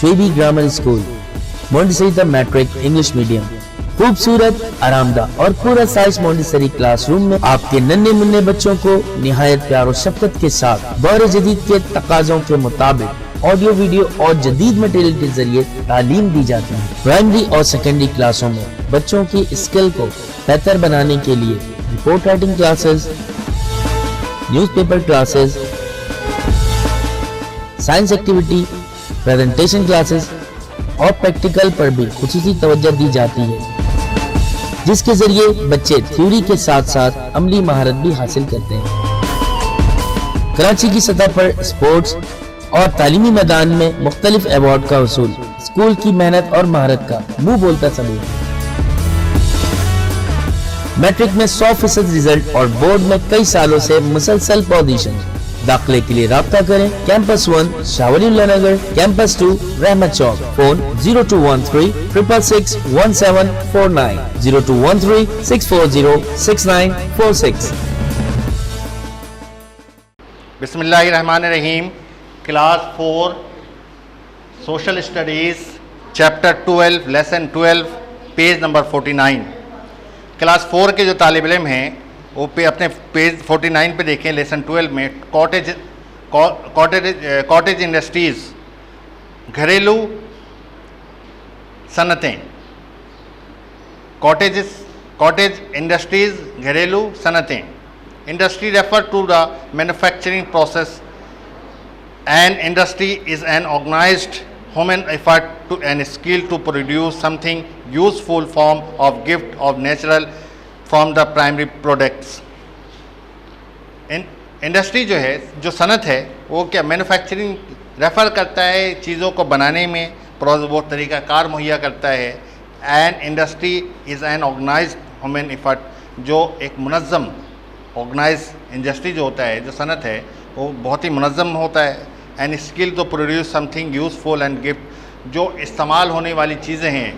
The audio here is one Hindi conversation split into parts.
शेबी grammar school, Montessori the matric English medium. खूबसूरत, आरामदायक और पूरा साइज मोंटेसरी क्लासरूम में आपके नन्हे मुन्ने बच्चों को निहायत प्यार और शफकत के साथ दौर जदीद के तकाजों के मुताबिक ऑडियो, वीडियो और जदीद मटेरियल के जरिए तालीम दी जाती है। प्राइमरी और सेकेंडरी क्लासों में बच्चों की स्किल को बेहतर बनाने के लिए report writing classes, newspaper classes, science activity, presentation classes और प्रैक्टिकल पर भी खुसूसी तवज्जो दी जाती है, जिसके जरिए बच्चे थ्योरी के साथ साथ अमली महारत भी हासिल करते हैं। कराची की सतह पर स्पोर्ट्स और तालीमी मैदान में मुख्तलिफ अवार्ड का वसूल स्कूल की मेहनत और महारत का मुंह बोलता सबूत है। मैट्रिक में 100% रिजल्ट और बोर्ड में कई सालों से मुसलसल पोजीशन। दाखिले के लिए राब्ता करें कैंपस 1 शाहवलीउल्लाह नगर, कैंपस 2 रहमत चौक। फोन 0213 666 1749, 0213 640 6946। बिस्मिल्लाहिर्रहमानिर्रहीम। Class 4 social studies chapter 12 lesson 12 page number 49। Class 4 के जो तालिब इल्म हैं वो पे अपने पेज 49 पे देखें। लेसन 12 में कॉटेज इंडस्ट्रीज़, घरेलू सनतें। कॉटेज इंडस्ट्रीज़, घरेलू सनतें। Industry refer to the manufacturing process. An industry is an organized human effort to and skill to produce something useful form of gift of natural from the primary products. Industry जो है, जो सनत है, वो क्या मैन्युफैक्चरिंग रेफ़र करता है चीज़ों को बनाने में, वो तरीक़ाकार मुहैया करता है। An industry is an organised human effort, जो एक मुनज़्ज़म ऑर्गेनाइज इंडस्ट्री जो होता है, जो सनत है, वो बहुत ही मुनज़्ज़म होता है। And skill to produce something useful and gift, जो इस्तेमाल होने वाली चीज़ें हैं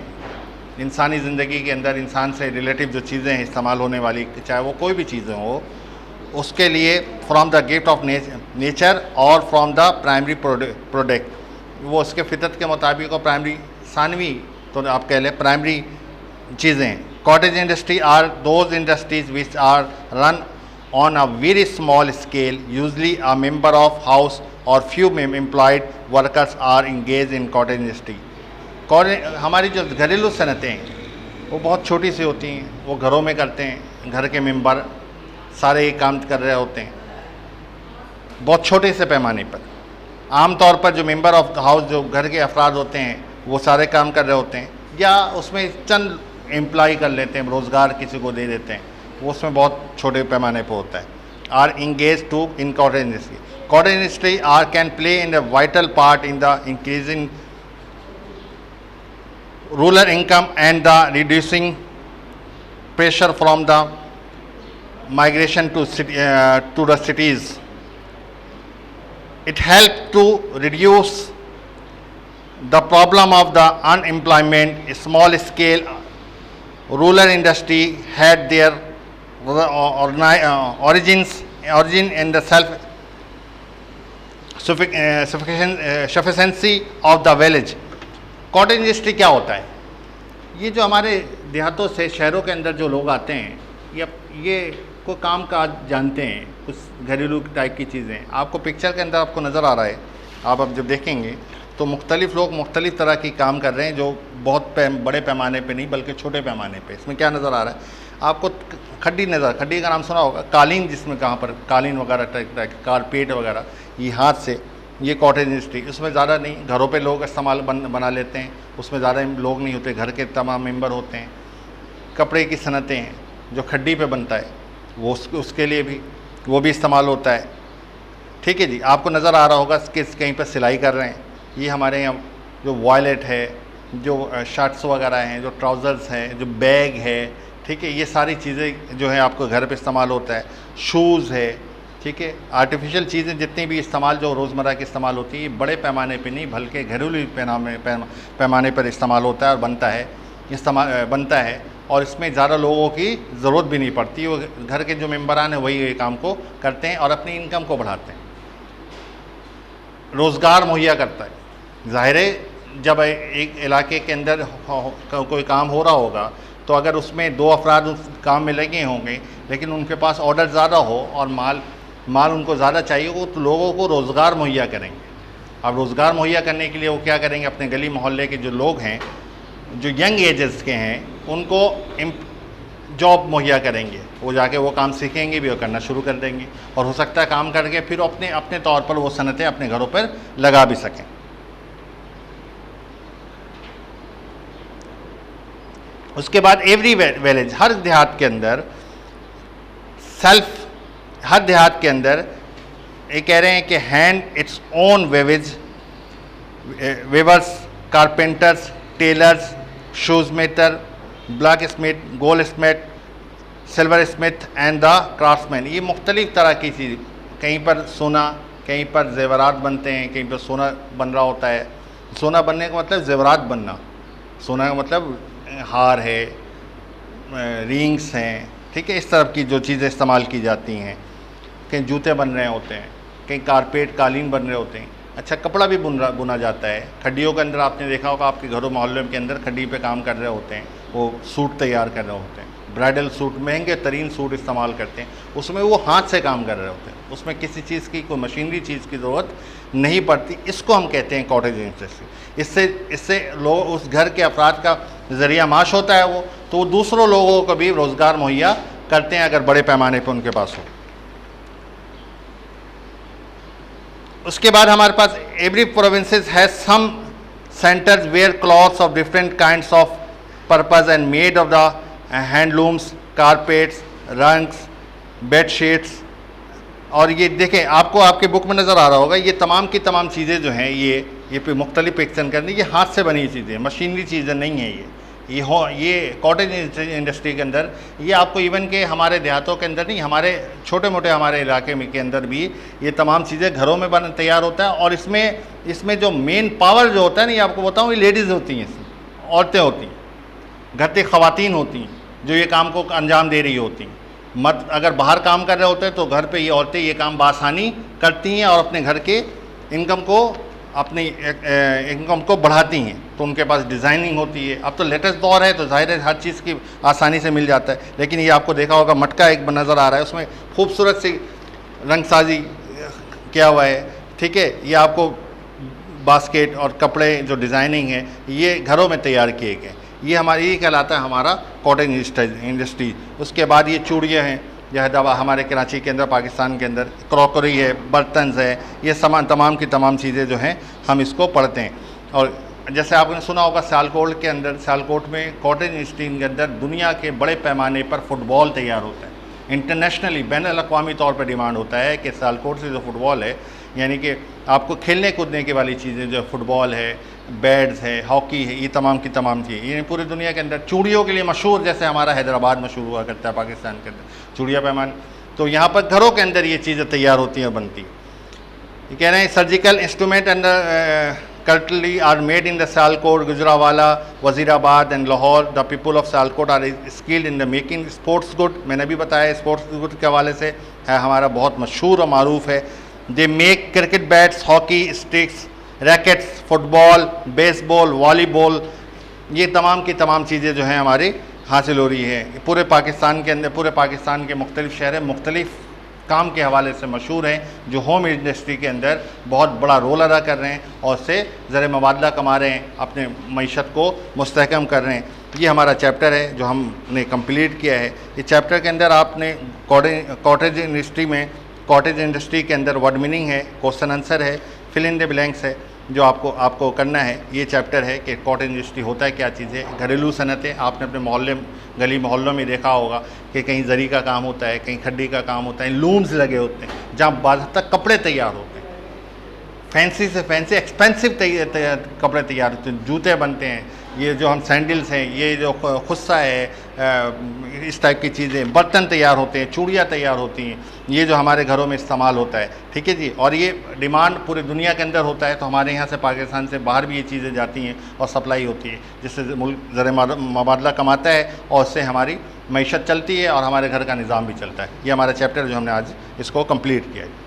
इंसानी ज़िंदगी के अंदर, इंसान से रिलेटिव जो चीज़ें हैं इस्तेमाल होने वाली, चाहे वो कोई भी चीज़ें हो, उसके लिए from the gift of nature और फ्रॉम द प्राइमरी प्रोडक्ट, वो उसके फितरत के मुताबिक और प्राइमरी सानवी, तो आप कह लें प्राइमरी चीज़ें। Cottage industry are those industries which are run on a very small scale, usually a member of house or few employed workers are engaged in cottage industry. हमारी जो घरेलू सनतें हैं वो बहुत छोटी सी होती हैं, वो घरों में करते हैं, घर के मेंबर सारे ये काम कर रहे होते हैं बहुत छोटे से पैमाने पर। आम तौर पर जो मेंबर ऑफ द हाउस, जो घर के अफराद होते हैं, वो सारे काम कर रहे होते हैं, या उसमें चंद एम्प्लॉय कर लेते हैं, रोज़गार किसी को दे देते हैं, वो उसमें बहुत छोटे पैमाने पर होता है। Are engage to in cottage industry. Cottage industry are can play in the vital part in the increasing rural income and the reducing pressure from the migration to the cities. It help to reduce the problem of the unemployment. Small scale rural industry had their origin in the self-sufficiency of the village. Cottage industry क्या होता है? ये जो हमारे देहातों से शहरों के अंदर जो लोग आते हैं, ये कोई काम काज जानते हैं, कुछ घरेलू टाइप की चीज़ें। आपको पिक्चर के अंदर आपको नज़र आ रहा है, आप अब जब देखेंगे तो मुख्तलिफ़ लोग मुख्तलिफ़ तरह की काम कर रहे हैं, जो बहुत बड़े पैमाने पे नहीं बल्कि छोटे पैमाने पे। इसमें क्या नज़र आ रहा है आपको? खड्डी का नाम सुना होगा, कालीन, जिसमें कहाँ पर कालीन वगैरह, कारपेट वगैरह, ये हाथ से, ये कॉटेज इंडस्ट्री। उसमें ज़्यादा नहीं, घरों पे लोग इस्तेमाल बना लेते हैं, उसमें ज़्यादा लोग नहीं होते, घर के तमाम मेंबर होते हैं। कपड़े की सनतें हैं, जो खड्डी पे बनता है, वो उसके लिए भी वो भी इस्तेमाल होता है। ठीक है जी, आपको नज़र आ रहा होगा कि कहीं पर सिलाई कर रहे हैं। ये हमारे यहाँ जो वॉलेट है, जो शर्ट्स वगैरह हैं, जो ट्राउज़र्स हैं, जो बैग है, ठीक है, ये सारी चीज़ें जो है आपको घर पे इस्तेमाल होता है। शूज़ है, ठीक है, आर्टिफिशियल चीज़ें जितनी भी इस्तेमाल जो रोज़मर्रा के इस्तेमाल होती है, ये बड़े पैमाने पे नहीं बल्कि घरेलू पैमाने पर इस्तेमाल होता है और बनता है और इसमें ज़्यादा लोगों की ज़रूरत भी नहीं पड़ती। वो घर के जो मेंबरान हैं वही ये काम को करते हैं और अपनी इनकम को बढ़ाते हैं, रोज़गार मुहैया करता है। ज़ाहिर है जब एक इलाके के अंदर कोई काम हो रहा होगा तो अगर उसमें 2 अफराद उस काम में लगे होंगे लेकिन उनके पास ऑर्डर ज़्यादा हो और माल उनको ज़्यादा चाहिए हो तो लोगों को रोज़गार मुहैया करेंगे। अब रोज़गार मुहैया करने के लिए वो क्या करेंगे, अपने गली मोहल्ले के जो लोग हैं जो यंग एजेस के हैं उनको जॉब मुहैया करेंगे। वो जाके वो काम सीखेंगे भी और करना शुरू कर देंगे और हो सकता है काम करके फिर अपने तौर पर वो सनतें अपने घरों पर लगा भी सकें। उसके बाद एवरी विलेज, हर देहात के अंदर हर देहात के अंदर ये कह रहे हैं कि hand its own weavers, carpenters, tailors, shoes maker, blacksmith, goldsmith, silversmith and the craftsman. ये मुख्तलिफ़ तरह की चीज़, कहीं पर सोना, कहीं पर जेवरात बनते हैं, कहीं पर सोना बन रहा होता है। सोना बनने का मतलब जेवरात बनना, सोना का मतलब हार है, रिंग्स हैं, ठीक है, इस तरह की जो चीज़ें इस्तेमाल की जाती हैं। कहीं जूते बन रहे होते हैं, कहीं कारपेट कालीन बन रहे होते हैं। अच्छा, कपड़ा भी बुना जाता है। खड्डियों के अंदर आपने देखा होगा, आपके घरों मोहल्लों के अंदर खड्डी पे काम कर रहे होते हैं, वो सूट तैयार कर रहे होते हैं, ब्राइडल सूट, महंगे तरीन सूट इस्तेमाल करते हैं। उसमें वो हाथ से काम कर रहे होते हैं, उसमें किसी चीज़ की, कोई मशीनरी चीज़ की ज़रूरत नहीं पड़ती। इसको हम कहते हैं कॉटेज इंडस्ट्री। इससे लोग, उस घर के अफराद का ज़रिया माश होता है वो, तो वो दूसरों लोगों को भी रोज़गार मुहैया करते हैं अगर बड़े पैमाने पर उनके पास हो। उसके बाद हमारे पास every provinces has some centres where clothes of different kinds of purpose and made of the handlooms, carpets, rugs, bedsheets. और ये देखें, आपको आपके बुक में नज़र आ रहा होगा, ये तमाम की तमाम चीज़ें जो हैं ये पे मुख्तलिफ पिक्चर करनी, ये हाथ से बनी चीज़ें, मशीनरी चीज़ें नहीं हैं। ये कॉटेज इंडस्ट्री के अंदर, ये आपको इवन के हमारे देहातों के अंदर नहीं, हमारे छोटे मोटे हमारे इलाके में के अंदर भी ये तमाम चीज़ें घरों में तैयार होता है। और इसमें जो मेन पावर जो होता है ना, ये आपको बताऊँ, ये लेडीज़ होती हैं, इसमें औरतें होती हैं, घर की ख़वातीन होती हैं जो ये काम को अंजाम दे रही होती हैं। अगर बाहर काम कर रहे होते हैं तो घर पे ये औरतें ये काम बासानी करती हैं और अपने घर के इनकम को बढ़ाती हैं। तो उनके पास डिज़ाइनिंग होती है। अब तो लेटेस्ट दौर है तो जाहिर है हर चीज़ की आसानी से मिल जाता है। लेकिन ये आपको देखा होगा, मटका एक नज़र आ रहा है, उसमें खूबसूरत सी रंगसाजी किया हुआ है, ठीक है। ये आपको बास्केट और कपड़े जो डिज़ाइनिंग है ये घरों में तैयार किए गए। ये कहलाता है हमारा कॉटेज इंडस्ट्री। उसके बाद ये चूड़ियाँ हैं, यह हैदराबाद, हमारे कराची के अंदर, पाकिस्तान के अंदर क्रॉकरी है, बर्तन है, ये तमाम की तमाम चीज़ें जो हैं हम इसको पढ़ते हैं। और जैसे आपने सुना होगा, सियालकोट में कॉटेज इंडस्ट्री के अंदर दुनिया के बड़े पैमाने पर फुटबॉल तैयार होता है। इंटरनेशनली, बैनुल-अक़वामी तौर पर डिमांड होता है कि सियालकोट से जो फुटबॉल है, यानी कि आपको खेलने कूदने की वाली चीज़ें जो फुटबॉल है, बैट्स है, हॉकी है, ये तमाम की तमाम चीज़ें, ये पूरी दुनिया के अंदर चूड़ियों के लिए मशहूर, जैसे हमारा हैदराबाद मशहूर हुआ करता है पाकिस्तान के अंदर चूड़िया पैमान। तो यहाँ पर घरों के अंदर ये चीज़ें तैयार होती हैं, बनती हैं। ये कह रहे हैं surgical instrument and currently are made in the Sialkot, Gujranwala, Wazirabad and Lahore. The people of Sialkot are skilled in the making sports good. मैंने भी बताया स्पोर्ट्स गुड के हवाले से है हमारा बहुत मशहूर और मारूफ है। They make cricket bats, hockey sticks, rackets, football, baseball, volleyball, ये तमाम की तमाम चीज़ें जो हैं हमारी हासिल हो रही है। पूरे पाकिस्तान के अंदर, पूरे पाकिस्तान के मुख्तलिफ शहर मुख्तलिफ काम के हवाले से मशहूर हैं, जो होम इंडस्ट्री के अंदर बहुत बड़ा रोल अदा कर रहे हैं और उससे ज़र मुबादला कमा रहे हैं, अपने मईशत को मुस्तहकम कर रहे हैं। ये हमारा चैप्टर है जो हमने कंप्लीट किया है। इस चैप्टर के अंदर आपने कॉटेज इंडस्ट्री के अंदर वर्ड मीनिंग है, क्वेश्चन आंसर है, फिल इन द ब्लैंक्स है जो आपको करना है। ये चैप्टर है कि कॉटेज इंडस्ट्री होता है, क्या चीज़ है। घरेलू सनतें आपने अपने गली मोहल्लों में देखा होगा कि कहीं जरी का काम होता है, कहीं खड्डी का काम होता है, लूम्स लगे होते हैं जहाँ बाद तक कपड़े तैयार होते हैं, फैंसी से फैंसी एक्सपेंसिव कपड़े तैयार होते हैं, जूते बनते हैं, ये जो हम सैंडल्स हैं, ये जो खुस्सा है, इस टाइप की चीज़ें, बर्तन तैयार होते हैं, चूड़ियाँ तैयार होती हैं, ये जो हमारे घरों में इस्तेमाल होता है, ठीक है जी। और ये डिमांड पूरी दुनिया के अंदर होता है, तो हमारे यहाँ से पाकिस्तान से बाहर भी ये चीज़ें जाती हैं और सप्लाई होती है, जिससे मुल्क ज़र मुबादला कमाता है और उससे हमारी मईशत चलती है और हमारे घर का निज़ाम भी चलता है। ये हमारा चैप्टर जो हमने आज इसको कंप्लीट किया है।